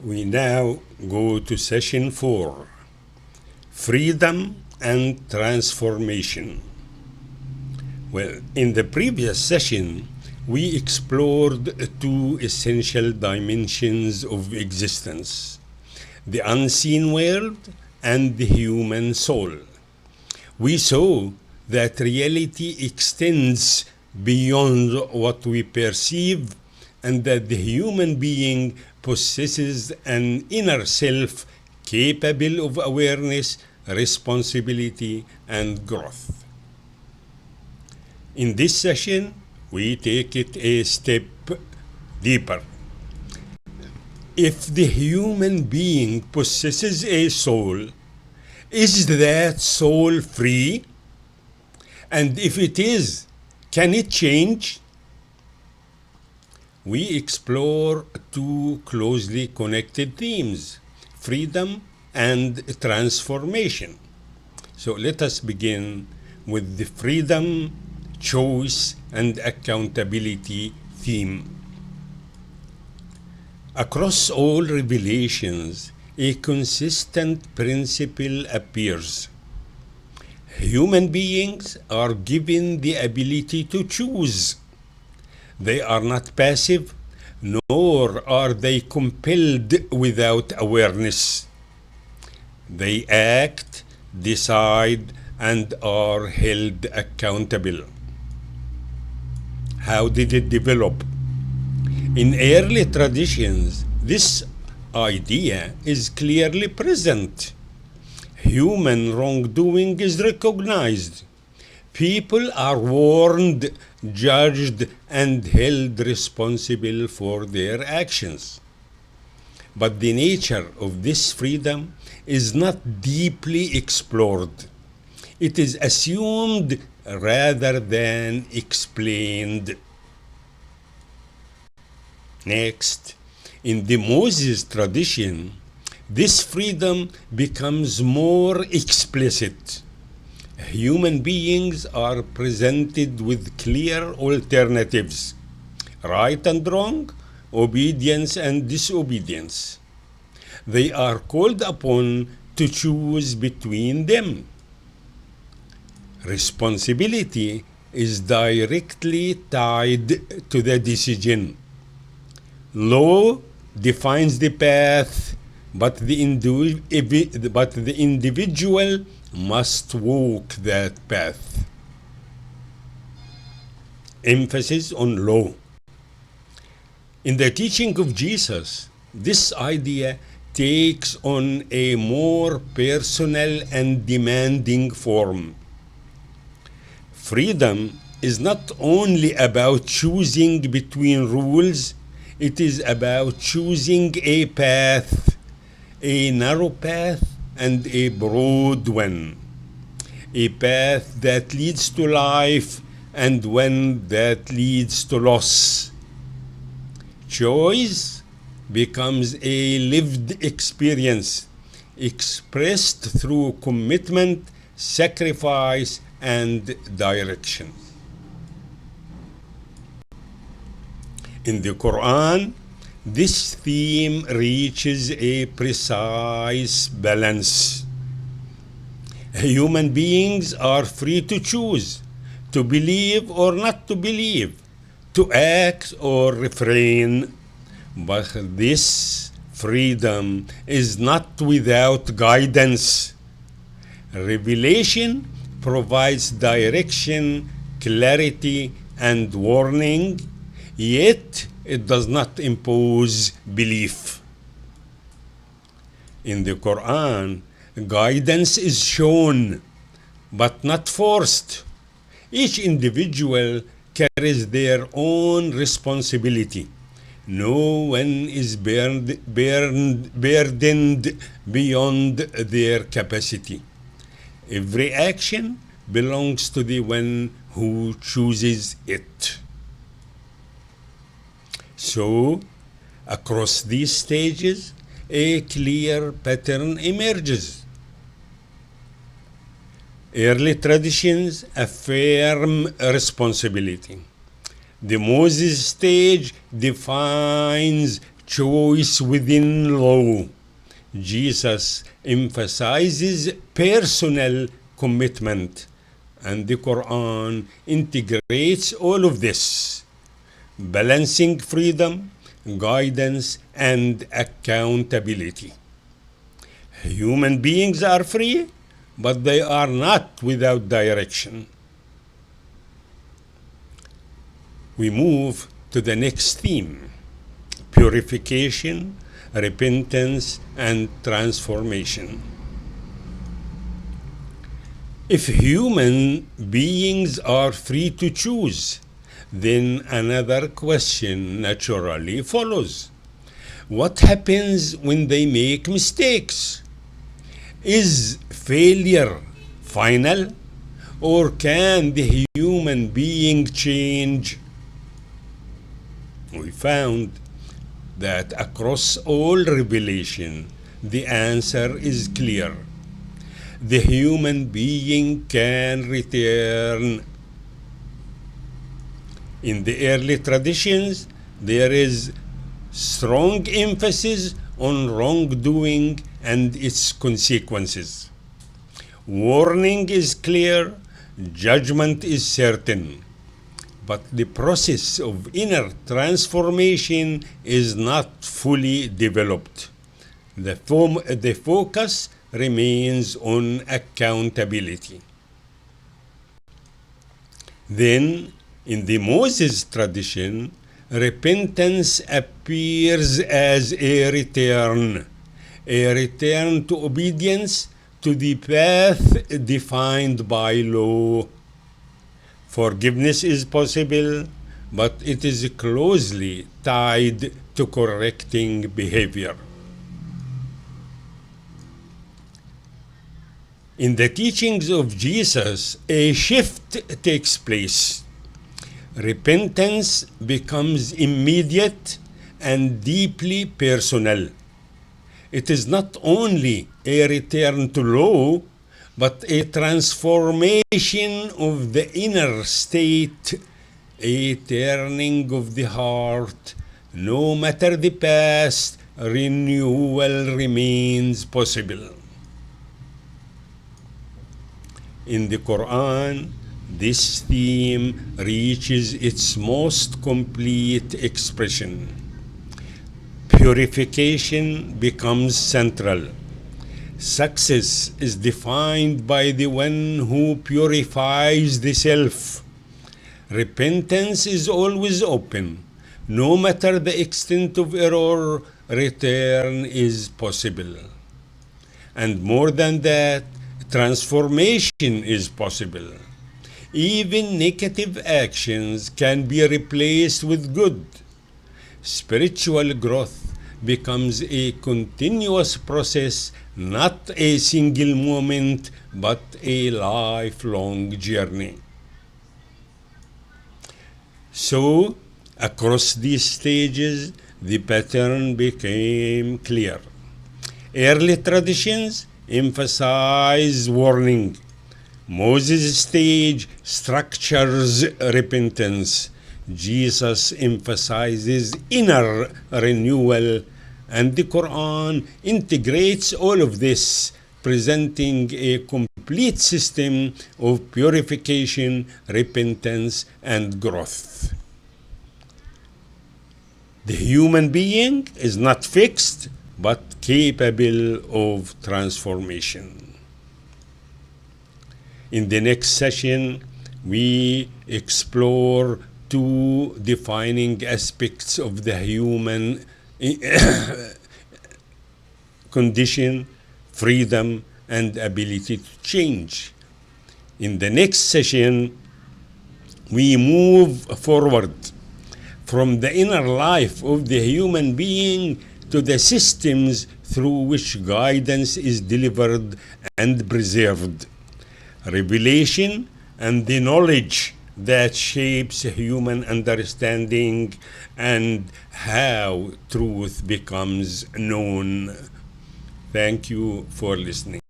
We now go to session 4, Freedom and Transformation. Well, in the previous session, we explored two essential dimensions of existence: the unseen world and the human soul. We saw that reality extends beyond what we perceive, and that the human being possesses an inner self capable of awareness, responsibility, and growth. In this session, we take it a step deeper. If the human being possesses a soul, is that soul free? And if it is, can it change? We explore two closely connected themes: freedom and transformation. So let us begin with the freedom, choice, and accountability theme. Across all revelations, a consistent principle appears. Human beings are given the ability to choose. They are not passive, nor are they compelled without awareness. They act, decide, and are held accountable. How did it develop? In early traditions, this idea is clearly present. Human wrongdoing is recognized. People are warned, judged, and held responsible for their actions. But the nature of this freedom is not deeply explored. It is assumed rather than explained. Next, in the Moses tradition, this freedom becomes more explicit. Human beings are presented with clear alternatives: right and wrong, obedience and disobedience. They are called upon to choose between them. Responsibility is directly tied to the decision. Law defines the path, but the individual must walk that path. Emphasis on law. In the teaching of Jesus, this idea takes on a more personal and demanding form. Freedom is not only about choosing between rules, it is about choosing a path, a narrow path and a broad one. A path that leads to life and one that leads to loss. Choice becomes a lived experience, expressed through commitment, sacrifice, and direction. In the Quran, this theme reaches a precise balance. Human beings are free to choose, to believe or not to believe, to act or refrain. But this freedom is not without guidance. Revelation provides direction, clarity, and warning, yet it does not impose belief. In the Quran, guidance is shown, but not forced. Each individual carries their own responsibility. No one is burdened beyond their capacity. Every action belongs to the one who chooses it. So, across these stages, a clear pattern emerges. Early traditions affirm responsibility. The Moses stage defines choice within law. Jesus emphasizes personal commitment, and the Quran integrates all of this, balancing freedom, guidance, and accountability. Human beings are free, but they are not without direction. We move to the next theme: purification, repentance, and transformation. If human beings are free to choose, then another question naturally follows. What happens when they make mistakes? Is failure final, or can the human being change? We found that across all revelation, the answer is clear. The human being can return. In the early traditions, there is strong emphasis on wrongdoing and its consequences. Warning is clear, judgment is certain. But the process of inner transformation is not fully developed. The focus remains on accountability. Then, in the Moses tradition, repentance appears as a return to obedience, to the path defined by law. Forgiveness is possible, but it is closely tied to correcting behavior. In the teachings of Jesus, a shift takes place. Repentance becomes immediate and deeply personal. It is not only a return to law, but a transformation of the inner state, a turning of the heart. No matter the past, renewal remains possible. In the Quran, this theme reaches its most complete expression. Purification becomes central. Success is defined by the one who purifies the self. Repentance is always open. No matter the extent of error, return is possible. And more than that, transformation is possible. Even negative actions can be replaced with good. Spiritual growth becomes a continuous process, not a single moment, but a lifelong journey. So, across these stages, the pattern became clear. Early traditions emphasize warning. Moses' stage structures repentance. Jesus emphasizes inner renewal, and the Quran integrates all of this, presenting a complete system of purification, repentance, and growth. The human being is not fixed, but capable of transformation. In the next session, we explore two defining aspects of the human condition: freedom and ability to change. In the next session, we move forward from the inner life of the human being to the systems through which guidance is delivered and preserved. Revelation and the knowledge that shapes human understanding and how truth becomes known. Thank you for listening.